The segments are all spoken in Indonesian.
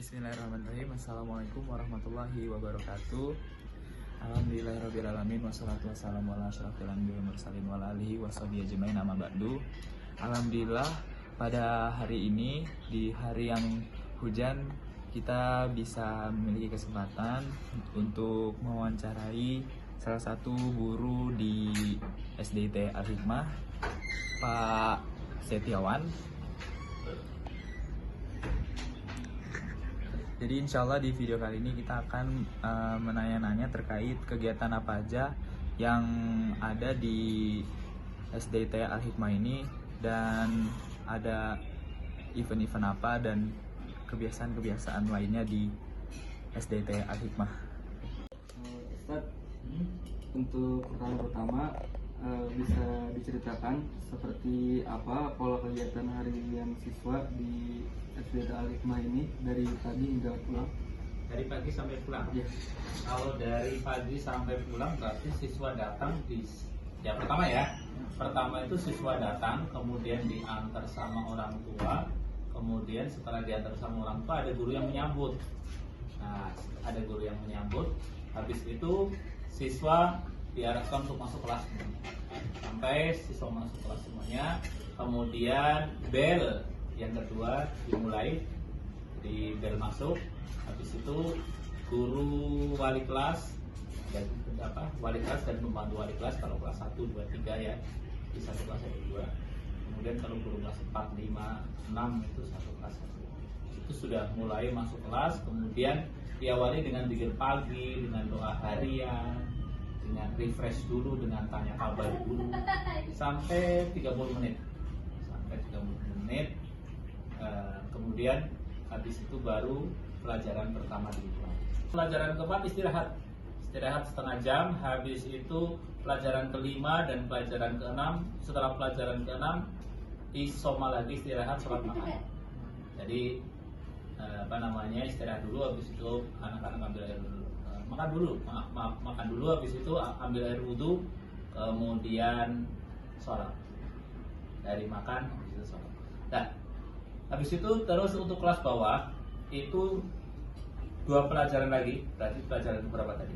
Bismillahirrahmanirrahim. Assalamualaikum warahmatullahi wabarakatuh. Alhamdulillahirrabbilalamin. Wassalatu wassalamu ala asyrafil anbiya'i wal mursalin wa ala alihi washabihi ajmain, amma ba'du. Alhamdulillah, pada hari ini, di hari yang hujan, kita bisa memiliki kesempatan untuk mewawancarai salah satu guru di SDIT Al-Hikmah, Pak Setiawan. Jadi insya Allah di video kali ini kita akan menanya-nanya terkait kegiatan apa aja yang ada di SDIT Al-Hikmah ini, dan ada event-event apa dan kebiasaan-kebiasaan lainnya di SDIT Al-Hikmah. Ustadz, untuk pertanyaan pertama, bisa diceritakan seperti apa pola kegiatan harian siswa di SDIT Al-Hikmah ini dari pagi hingga pulang? Dari pagi sampai pulang. Ya. Kalau dari pagi sampai pulang berarti siswa datang di pertama ya. Pertama itu siswa datang, kemudian diantar sama orang tua, kemudian setelah diantar sama orang tua ada guru yang menyambut. Nah, ada guru yang menyambut. Habis itu siswa diarahkan untuk masuk kelas sampai siswa masuk kelas semuanya. Kemudian bel yang kedua dimulai, di bel masuk. Habis itu guru wali kelas dan wali kelas dan pembantu wali kelas kalau kelas 1, 2, 3 ya, di satu kelas ada 2. Kemudian kalau guru kelas 4, 5, 6 itu satu kelas 1. Itu sudah mulai masuk kelas. Kemudian diawali dengan zikir pagi, dengan doa harian, dengan refresh dulu, dengan tanya kabar dulu sampai 30 menit. Kemudian habis itu baru pelajaran pertama dimulai. Pelajaran keempat istirahat setengah jam. Habis itu pelajaran kelima dan pelajaran keenam. Setelah pelajaran keenam isoma lagi, istirahat, sholat makan. Jadi istirahat dulu. Habis itu anak-anak ambil air dulu, makan dulu. Habis itu ambil air wudhu, kemudian sholat. Dari makan habis itu sholat. Nah, habis itu terus untuk kelas bawah itu 2 pelajaran lagi. Berarti pelajaran berapa tadi?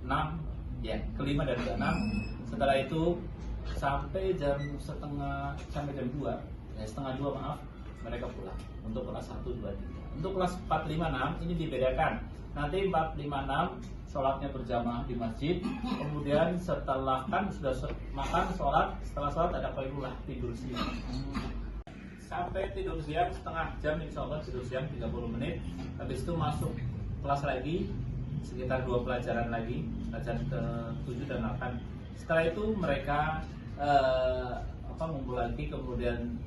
6 ya, kelima dan ke-6. Setelah itu sampai jam 2 mereka pulang untuk kelas 1, 2, 3. Untuk kelas 4, 5, 6 ini dibedakan. Nanti 4, 5, 6 sholatnya berjamaah di masjid. Kemudian setelah kan sudah makan, sholat, setelah sholat ada qailulah, tidur siang. Sampai tidur siang setengah jam, insya Allah tidur siang 30 menit. Habis itu masuk kelas lagi sekitar 2 pelajaran lagi, pelajaran ke-7 dan 8. Setelah itu mereka ngumpul lagi, kemudian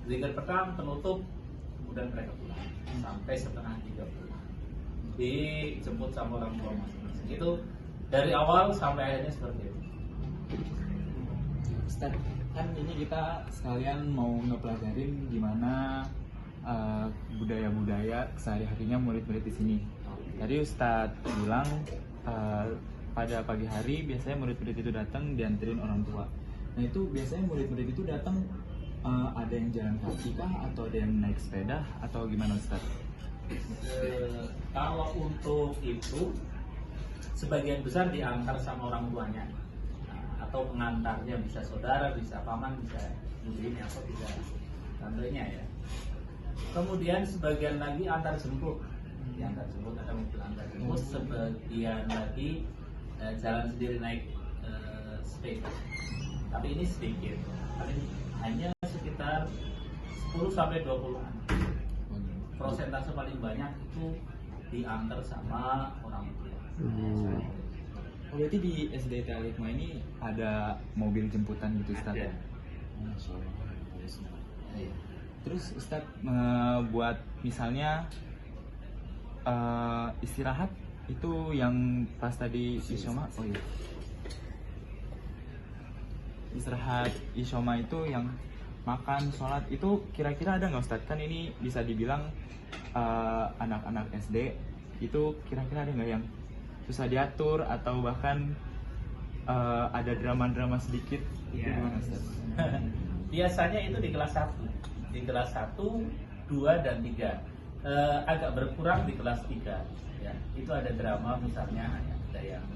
zikir petang, penutup, kemudian mereka pulang sampai setengah 3 pulang, dijemput sama orang tua masing-masing. Itu dari awal sampai akhirnya seperti itu. Ustaz, kan ini kita sekalian mau ngepelajarin gimana budaya-budaya sehari-harinya murid-murid di sini. Tadi Ustadz bilang pada pagi hari biasanya murid-murid itu datang dianterin orang tua. Nah, itu biasanya murid-murid itu datang ada yang jalan kaki kah, atau ada yang naik sepeda, atau gimana Ustaz? Kalau untuk itu sebagian besar diantar sama orang tuanya, atau pengantarnya, bisa saudara, bisa paman, bisa ibunya, atau bisa tantenya ya. Kemudian sebagian lagi antar jemput, ada mobil antar jemput. Sebagian lagi jalan sendiri naik sepeda. Tapi ini sedikit, hanya sekitar 10-20an. Persentase paling banyak itu diantar sama orang tua. Oh, berarti di SDIT Al-Hikmah ini ada mobil jemputan gitu Ustaz? Ada. Masya Allah. Terus Ustaz, buat misalnya istirahat itu yang pas tadi isyoma, istirahat isyoma itu yang makan, sholat, itu kira-kira ada nggak Ustaz? Kan ini bisa dibilang anak-anak SD itu kira-kira ada nggak yang susah diatur, atau bahkan ada drama-drama sedikit? Ya. Gimana Ustaz? Biasanya itu di kelas 1. Di kelas 1, 2, dan 3. agak berkurang di kelas 3 ya. Itu ada drama misalnya, ada yang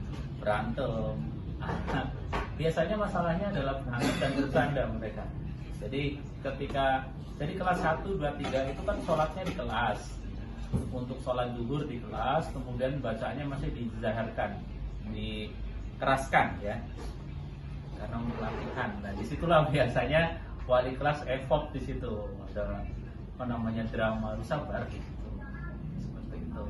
berantem. Biasanya masalahnya adalah berantem dan bercanda mereka. Jadi kelas 1, 2, 3 itu kan sholatnya di kelas. Untuk sholat zuhur di kelas, kemudian bacaannya masih dizaharkan, dikeraskan ya, karena untuk latihan. Nah disitulah biasanya wali kelas effort di situ, ada apa namanya drama sabar gitu, seperti itu.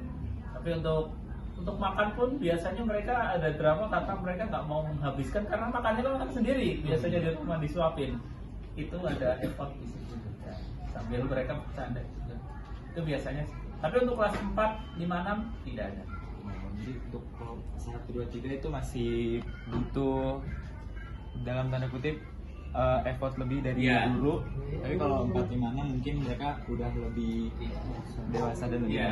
Tapi untuk makan pun biasanya mereka ada drama karena mereka nggak mau menghabiskan karena makannya kan sendiri, biasanya di rumah disuapin. Itu ada effort di situ juga, sambil mereka bercanda juga. Itu biasanya. Tapi untuk kelas 4, 5, 6 tidak ada. Jadi untuk 1, 2, 3 itu masih butuh dalam tanda kutip effort lebih dari guru. Tapi kalau 4, 5, 6 mungkin mereka udah lebih dewasa dan lebih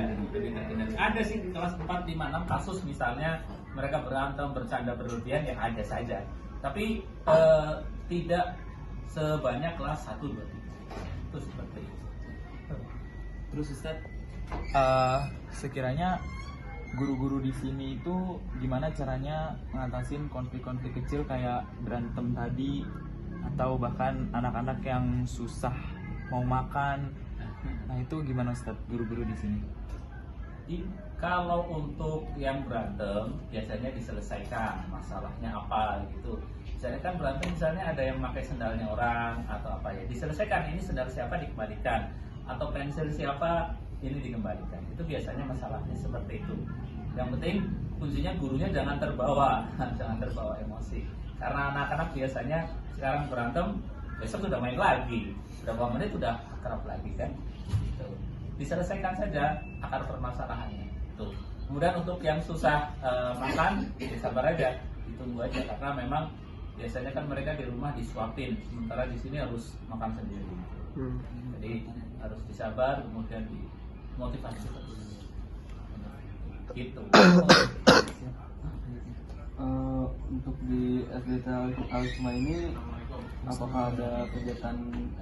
mandiri. Ada sih kelas 4, 5, 6 kasus misalnya mereka berantem, bercanda berlebihan, ya ada saja. Tapi tidak sebanyak kelas 1, 2, 3. Itu seperti itu. Terus Ustaz, sekiranya guru-guru di sini itu gimana caranya ngatasin konflik-konflik kecil kayak berantem tadi, atau bahkan anak-anak yang susah mau makan. Nah itu gimana Ustaz, guru-guru di sini? Kalau untuk yang berantem biasanya diselesaikan masalahnya apa gitu. Misalnya kan berantem, misalnya ada yang pakai sendalnya orang atau apa ya, diselesaikan. Ini sendal siapa dikembalikan, atau pensil siapa ini dikembalikan. Itu biasanya masalahnya seperti itu. Yang penting kuncinya gurunya jangan terbawa jangan terbawa emosi, karena anak-anak biasanya sekarang berantem, besok sudah main lagi, berapa menit sudah akrab lagi kan. Itu diselesaikan saja akar permasalahannya. Tuh. Kemudian untuk yang susah makan, ya sabar aja, ditunggu aja, karena memang biasanya kan mereka di rumah disuapin, sementara di sini harus makan sendiri. Jadi harus disabar, kemudian dimotivasi terus. Gitu. Untuk di SDT Al-Hikmah ini apakah ada kegiatan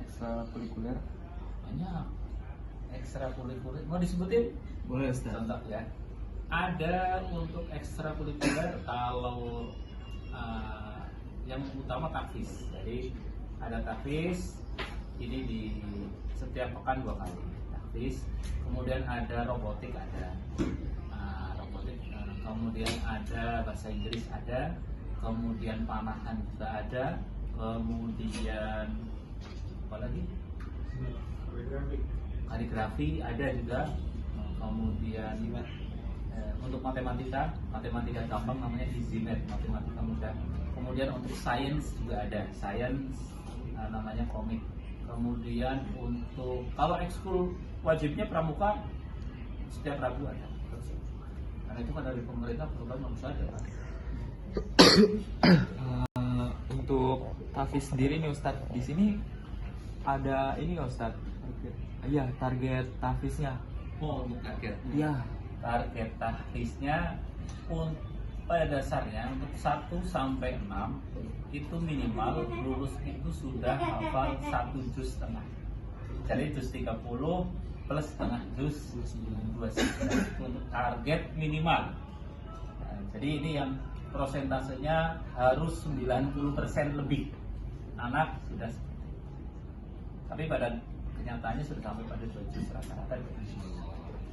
ekstrakurikuler? Banyak ekstrakurikuler. Mau disebutin? Boleh Ustaz. Contoh ya. Ada untuk ekstrakurikuler kalau yang utama tahfiz. Jadi ada tahfiz ini di setiap pekan 2 kali tahfiz. Kemudian ada robotik, ada kemudian ada bahasa Inggris, ada kemudian panahan juga ada, kemudian apa lagi, kaligrafi ada juga, kemudian untuk matematika gampang namanya EasyMath, matematika mudah. Kemudian untuk sains juga ada, sains namanya komik. Kemudian untuk kalau ekskul wajibnya pramuka setiap Rabu ada. Karena itu kan dari pemerintah program harus ada kan. Untuk tahfiz sendiri nih Ustadz, di sini ada ini nggak Ustadz? Iya, target tahfiznya. Oh, untuk target. Iya. Target tahfiznya pada dasarnya untuk 1 sampai 6 itu minimal lulus itu sudah hafal 1 juz setengah. Jadi juz 30 plus setengah juz 29 untuk target minimal. Nah, jadi ini yang prosentasenya harus 90% lebih anak sudah. Tapi pada kenyataannya sudah sampai pada 2 juz rata-rata.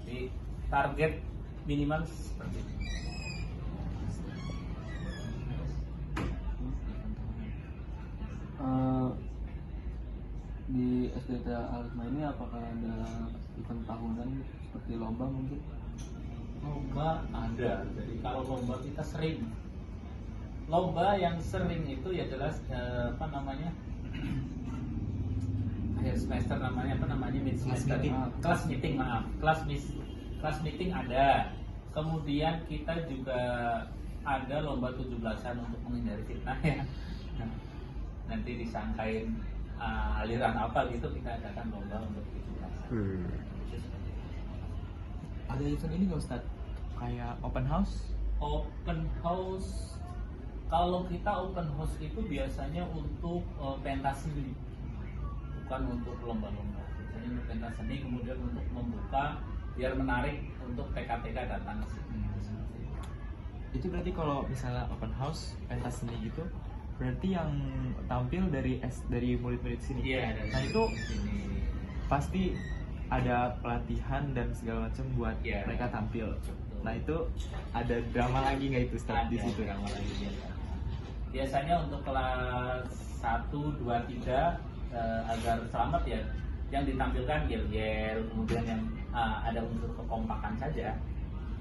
Jadi target minimal seperti ini. Di SDT Al-Hikmah ini apakah ada event tahunan seperti lomba mungkin? Lomba ada. Jadi kalau lomba kita sering. Lomba yang sering itu ya jelas apa namanya? Akhir semester namanya apa namanya? Mid semester. Kelas meeting, maaf. Kelas meeting ada. Kemudian kita juga ada lomba 17-an untuk menghindari fitnah ya. Nanti disangkain aliran apa gitu, kita adakan lomba untuk 17-an. Ada event ini nggak Ustadz? Kayak open house? Open house, kalau kita open house itu biasanya untuk pentas seni, bukan untuk lomba-lomba. Jadi untuk pentas seni, kemudian untuk membuka biar menarik untuk TK-TK datang ke sini. Itu berarti kalau misalnya open house pentas seni gitu, berarti yang tampil dari murid-murid sini. Iya, Nah itu pasti ada pelatihan dan segala macam buat mereka tampil. Nah itu ada drama lagi nggak itu Ustaz di situ? Drama lagi biasanya untuk kelas 1, 2, 3 agar selamat ya, yang ditampilkan yel-yel, kemudian yang ada unsur kekompakan saja,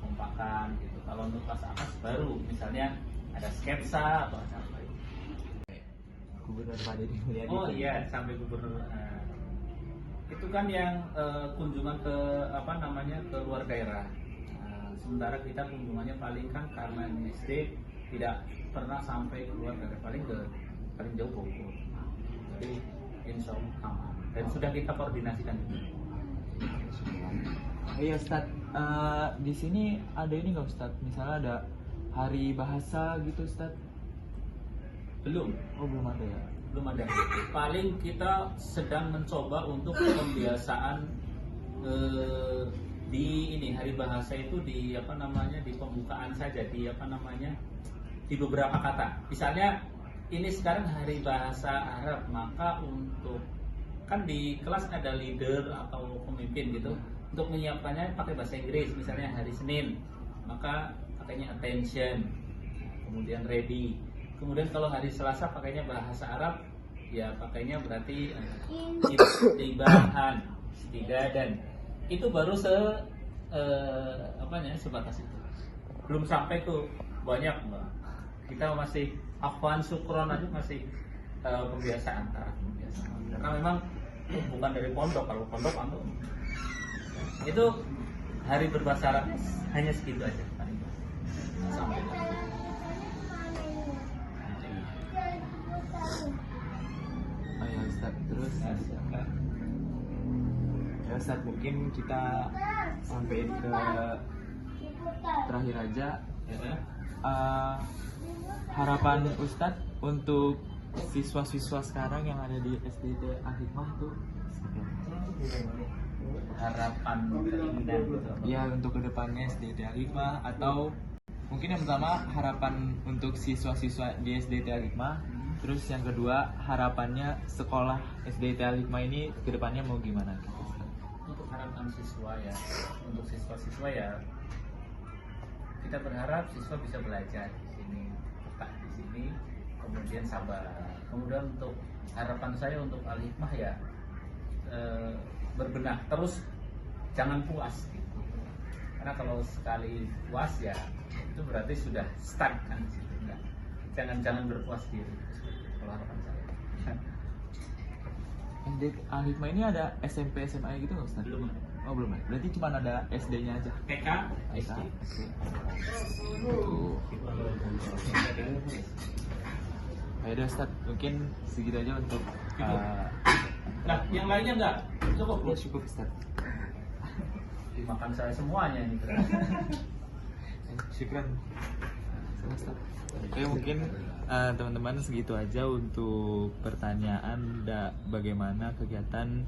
kompakan gitu. Kalau untuk kelas atas baru misalnya ada sketsa atau ada apa itu. Gubernur Pak Deddy Mulyadi. Oh iya, sampai gubernur. Itu kan yang kunjungan ke ke luar daerah. Sementara kita kunjungannya paling kan karena di SD tidak pernah sampai keluar daerah, paling jauh Bogor. Jadi insya Allah aman. Dan sudah kita koordinasikan juga. Iya Ustaz, di sini ada ini nggak Ustaz? Misalnya ada hari bahasa gitu Ustaz? Belum. Oh belum ada ya? Belum ada. Paling kita sedang mencoba untuk pembiasaan di ini hari bahasa itu di di pembukaan saja, di beberapa kata. Misalnya ini sekarang hari bahasa Arab, maka untuk kan di kelas ada leader atau pemimpin gitu, untuk menyiapkannya pakai bahasa Inggris. Misalnya hari Senin maka pakainya attention, kemudian ready. Kemudian kalau hari Selasa pakainya bahasa Arab, ya pakainya berarti ibahan, istidadan. Itu baru sebatas itu. Belum sampai ke banyak enggak. Kita masih afwan syukron aja, masih pembiasaan karena memang bukan dari pondok. Kalau pondok itu hari berbahasa Arab hanya segitu aja paling sampai. Oh ya Ustaz, terus ya Ustaz, mungkin kita sampai ke terakhir aja. Harapan Ustadz untuk siswa-siswa sekarang yang ada di SDT Al-Hikmah tuh harapan keinginan gitu. Ya untuk kedepannya SDT Al-Hikmah, atau mungkin yang pertama harapan untuk siswa-siswa di SDT Al-Hikmah, terus yang kedua harapannya sekolah SDT Al-Hikmah ini kedepannya mau gimana? Untuk harapan siswa ya, untuk siswa-siswa ya kita berharap siswa bisa belajar di sini, tetap di sini, kemudian sabar. Kemudian untuk harapan saya untuk Al-Hikmah ya berbenah terus, jangan puas gitu. Karena kalau sekali puas ya itu berarti sudah stuck kan. Jangan berpuas diri. Kalau harapan saya. Al-Hikmah ini ada SMP SMA gitu nggak Ustaz? Belum ada. Oh belum ada. Berarti cuma ada SD-nya aja. TK, SD. Ya udah Ustaz, mungkin segitu aja untuk Nah, yang lainnya enggak? Cukup. Cukup Ustaz. Dimakan saya semuanya ini. Syukran. Ustaz. Oke, mungkin teman-teman segitu aja untuk pertanyaan bagaimana kegiatan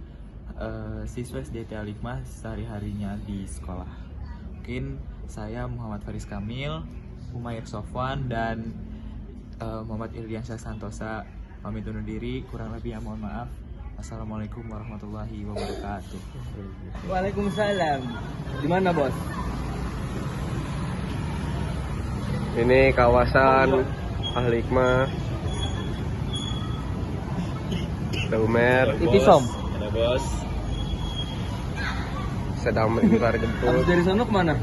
siswa SDT Al-Hikmah sehari-harinya di sekolah. Mungkin saya Muhammad Faris Kamil, Umair Sofwan, dan Muhammad Irdiansyah Santosa pamit undur diri. Kurang lebihnya mohon maaf. Assalamualaikum warahmatullahi wabarakatuh. Waalaikumsalam. Di mana bos? Ini kawasan Al-Hikmah. Ada Umer. Itisom. Ada bos. Sedang mendengar Habis jemput. dari sana kemana?